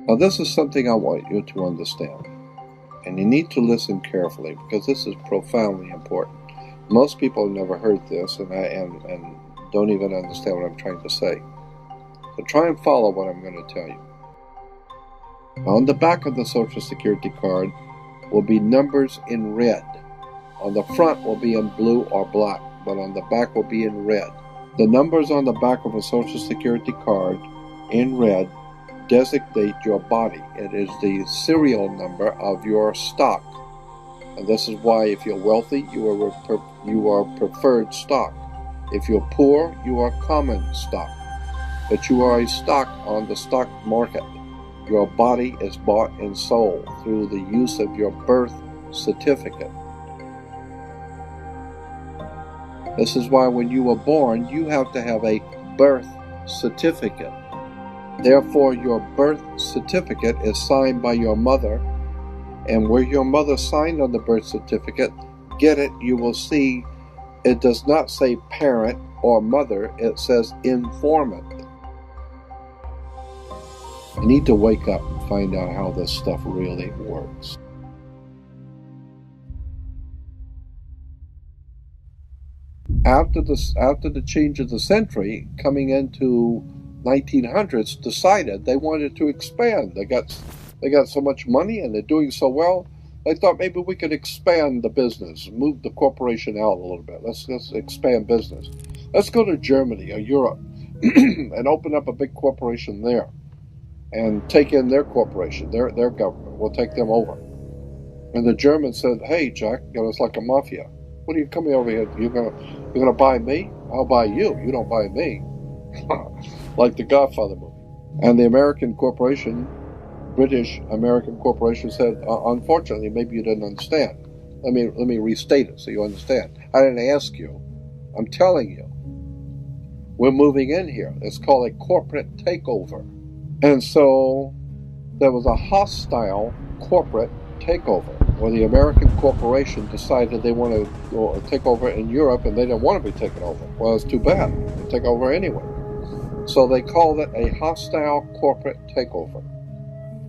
Now this is something I want you to understand, and you need to listen carefully because this is profoundly important. Most people have never heard this and don't even understand what I'm trying to say. So try and follow what I'm going to tell you. On the back of the Social Security card will be numbers in red. On the front will be in blue or black, but on the back will be in red. The numbers on the back of a Social Security card in red designate your body. It is the serial number of your stock. And this is why if you're wealthy, you are preferred stock. If you're poor, you are common stock. But you are a stock on the stock market. Your body is bought and sold through the use of your birth certificate. This is why when you were born, you have to have a birth certificate. Therefore, your birth certificate is signed by your mother, and where your mother signed on the birth certificate, get it, you will see it does not say parent or mother, it says informant. You need to wake up and find out how this stuff really works. After the change of the century, coming into 1900s, decided they wanted to expand. They got so much money and they're doing so well. They thought maybe we could expand the business, move the corporation out a little bit. Let's expand business. Let's go to Germany or Europe and open up a big corporation there and take in their corporation, their government. We'll take them over. And the Germans said, "Hey, Jack, it's like a mafia. What are you coming over here? You're gonna buy me? I'll buy you. You don't buy me." Like the Godfather movie. And the American corporation, British American corporation, said, "Unfortunately, maybe you didn't understand. Let me restate it so you understand. I didn't ask you. I'm telling you. We're moving in here. It's called a corporate takeover." And so there was a hostile corporate takeover where the American corporation decided they want to go take over in Europe, and they didn't want to be taken over. Well, it's too bad. They take over anyway. So they called it a hostile corporate takeover.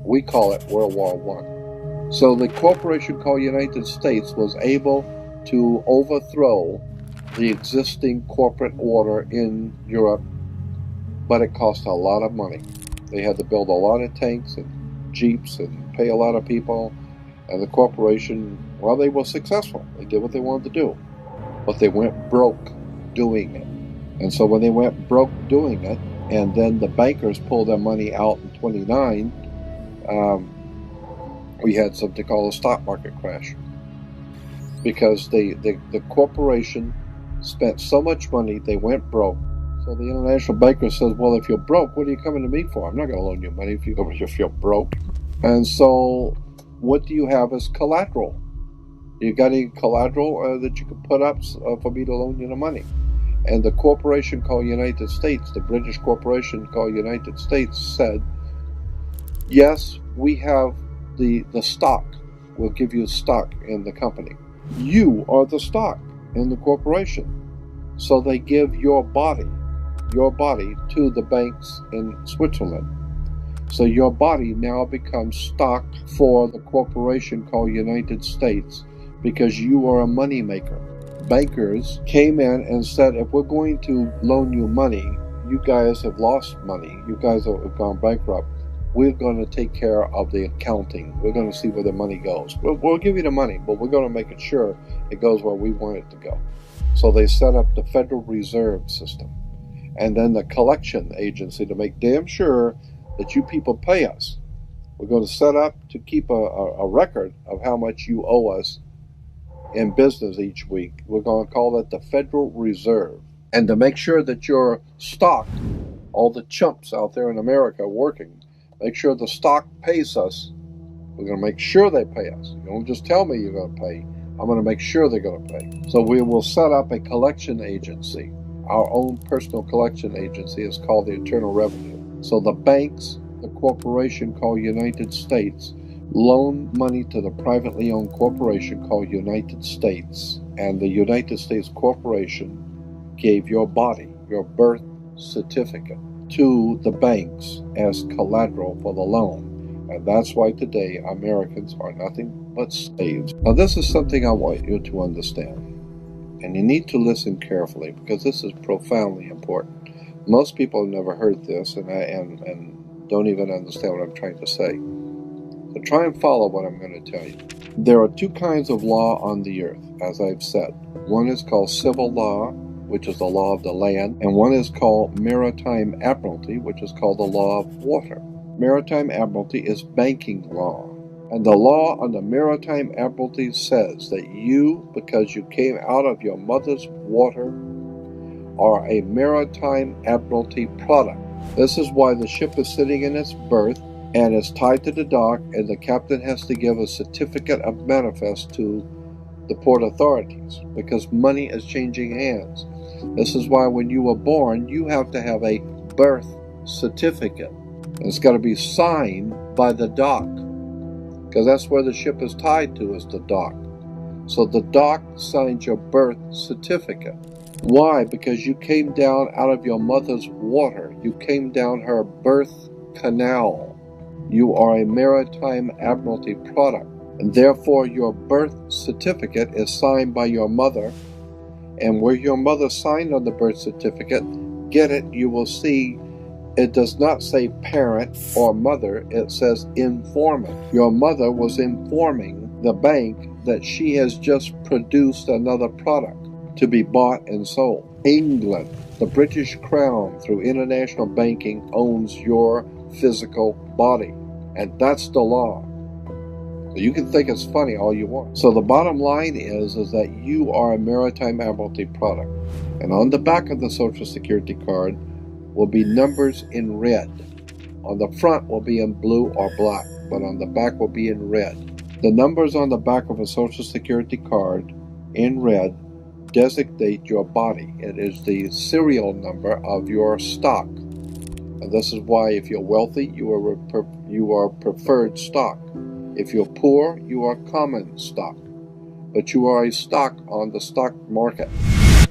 We call it World War I. So the corporation called United States was able to overthrow the existing corporate order in Europe, but it cost a lot of money. They had to build a lot of tanks and jeeps and pay a lot of people. And the corporation, well, they were successful. They did what they wanted to do. But they went broke doing it. And so when they went broke doing it, and then the bankers pulled their money out in 29, we had something called a stock market crash. Because the corporation spent so much money, they went broke. So the international banker says, "Well, if you're broke, what are you coming to me for? I'm not going to loan you money if you're broke." And so what do you have as collateral? You got any collateral that you could put up for me to loan you the money? And the corporation called United States, the British corporation called United States, said, "Yes, we have the stock. We'll give you stock in the company. You are the stock in the corporation." So they give your body to the banks in Switzerland. So your body now becomes stock for the corporation called United States because you are a money maker. Bankers came in and said, "If we're going to loan you money, you guys have lost money. You guys have gone bankrupt. We're going to take care of the accounting. We're going to see where the money goes. We'll give you the money, but we're going to make it sure it goes where we want it to go." So they set up the Federal Reserve System and then the collection agency to make damn sure that you people pay us. We're going to set up to keep a record of how much you owe us in business each week. We're going to call that the Federal Reserve. And to make sure that your stock, all the chumps out there in America working, make sure the stock pays us. We're going to make sure they pay us. You don't just tell me you're going to pay. I'm going to make sure they're going to pay. So we will set up a collection agency. Our own personal collection agency is called the Internal Revenue. So the banks, the corporation called United States, loan money to the privately owned corporation called United States. And the United States Corporation gave your body, your birth certificate, to the banks as collateral for the loan. And that's why today Americans are nothing but slaves. Now, this is something I want you to understand. And you need to listen carefully because this is profoundly important. Most people have never heard this and don't even understand what I'm trying to say. So try and follow what I'm going to tell you. There are two kinds of law on the earth, as I've said. One is called civil law, which is the law of the land, and one is called maritime admiralty, which is called the law of water. Maritime admiralty is banking law. And the law on the maritime admiralty says that you, because you came out of your mother's water, are a maritime admiralty product. This is why the ship is sitting in its berth and is tied to the dock, and the captain has to give a certificate of manifest to the port authorities because money is changing hands. This is why when you were born, you have to have a birth certificate. And it's got to be signed by the dock because that's where the ship is tied to, is the dock. So the dock signs your birth certificate. Why? Because you came down out of your mother's water. You came down her birth canal. You are a maritime admiralty product. And therefore, your birth certificate is signed by your mother. And where your mother signed on the birth certificate, get it, you will see it does not say parent or mother, it says informant. Your mother was informing the bank that she has just produced another product to be bought and sold. England, the British Crown, through international banking, owns your physical body. And that's the law. You can think it's funny all you want. So the bottom line is that you are a maritime admiralty product. And on the back of the Social Security card will be numbers in red. On the front will be in blue or black, but on the back will be in red. The numbers on the back of a Social Security card in red designate your body. It is the serial number of your stock. And this is why if you're wealthy, you are preferred stock. If you're poor, you are common stock. But you are a stock on the stock market.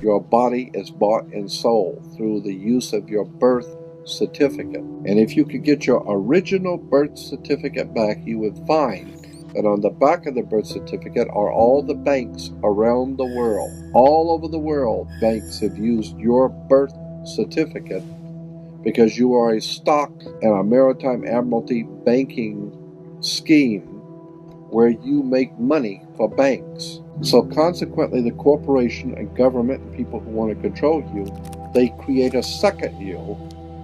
Your body is bought and sold through the use of your birth certificate. And if you could get your original birth certificate back, you would find that on the back of the birth certificate are all the banks around the world. All over the world, banks have used your birth certificate because you are a stock in a maritime admiralty banking scheme where you make money for banks. So consequently, the corporation and government and people who want to control you, they create a second you,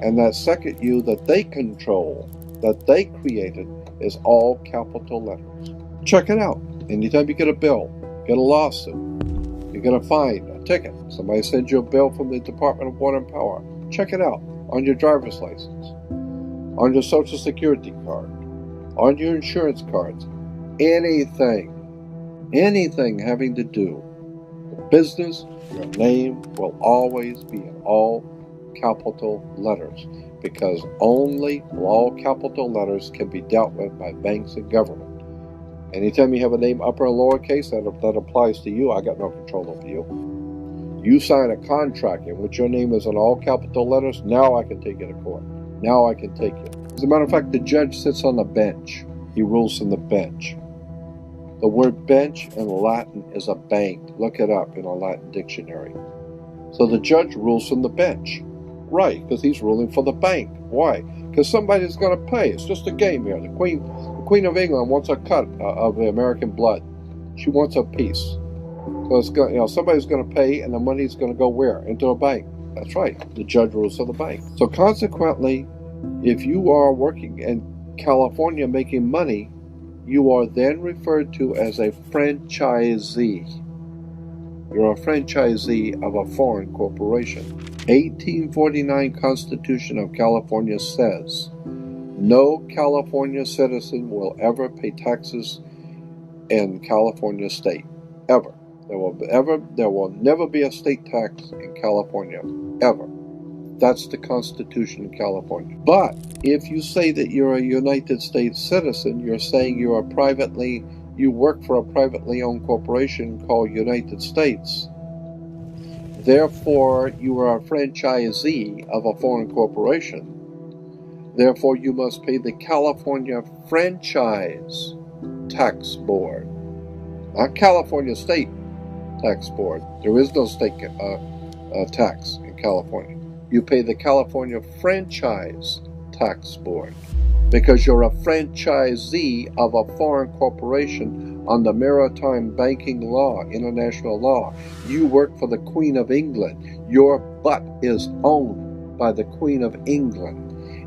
and that second you that they control, that they created, is all capital letters. Check it out. Anytime you get a bill, get a lawsuit, you get a fine, a ticket, somebody sends you a bill from the Department of Water and Power, check it out on your driver's license, on your Social Security card, on your insurance cards, anything having to do with business, your name will always be in all capital letters because only all capital letters can be dealt with by banks and government. Anytime you have a name upper and lowercase, that applies to you. I got no control over you. You sign a contract in which your name is in all capital letters, now I can take you to court. Now I can take you. As a matter of fact, the judge sits on the bench. He rules from the bench. The word bench in Latin is a bank. Look it up in a Latin dictionary. So the judge rules from the bench. Right, because he's ruling for the bank. Why? Because somebody's going to pay. It's just a game here. The Queen of England wants a cut of the American blood. She wants a piece. So it's going, somebody's going to pay, and the money's going to go where? Into a bank. That's right. The judge rules for the bank. So consequently, if you are working in California making money, you are then referred to as a franchisee. You're a franchisee of a foreign corporation. 1849 Constitution of California says, no California citizen will ever pay taxes in California state. Ever. There will never be a state tax in California. Ever. That's the Constitution of California. But if you say that you're a United States citizen, you're saying you work for a privately owned corporation called United States. Therefore, you are a franchisee of a foreign corporation. Therefore, you must pay the California Franchise Tax Board, not California State Tax Board. There is no state tax in California. You pay the California Franchise Tax Board because you're a franchisee of a foreign corporation on the maritime banking law, international law. You work for the Queen of England. Your butt is owned by the Queen of England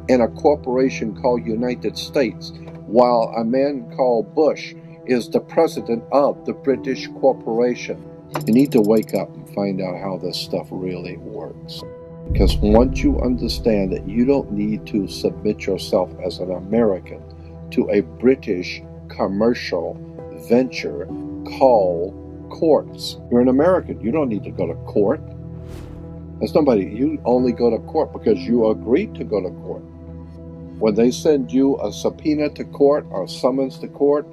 and a corporation called United States, while a man called Bush is the president of the British corporation. You need to wake up and find out how this stuff really works. Because once you understand that you don't need to submit yourself as an American to a British commercial venture called courts. You're an American. You don't need to go to court. There's nobody. You only go to court because you agreed to go to court. When they send you a subpoena to court or summons to court,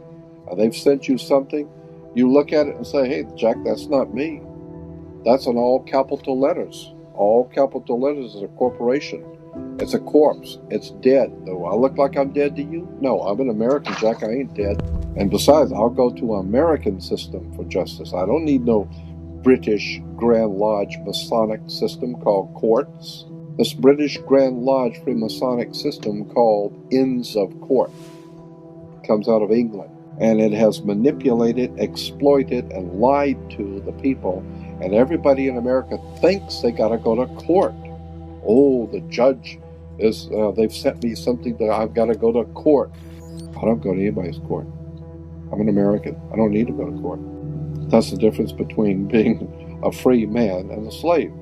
or they've sent you something, you look at it and say, hey, Jack, that's not me. That's in all capital letters. All capital letters is a corporation. It's a corpse. It's dead. Do I look like I'm dead to you? No, I'm an American, Jack. I ain't dead. And besides, I'll go to an American system for justice. I don't need no British Grand Lodge Masonic system called courts. This British Grand Lodge Freemasonic system called Inns of Court comes out of England. And it has manipulated, exploited, and lied to the people. And everybody in America thinks they got to go to court. Oh, the judge is, they've sent me something that I've got to go to court. I don't go to anybody's court. I'm an American. I don't need to go to court. That's the difference between being a free man and a slave.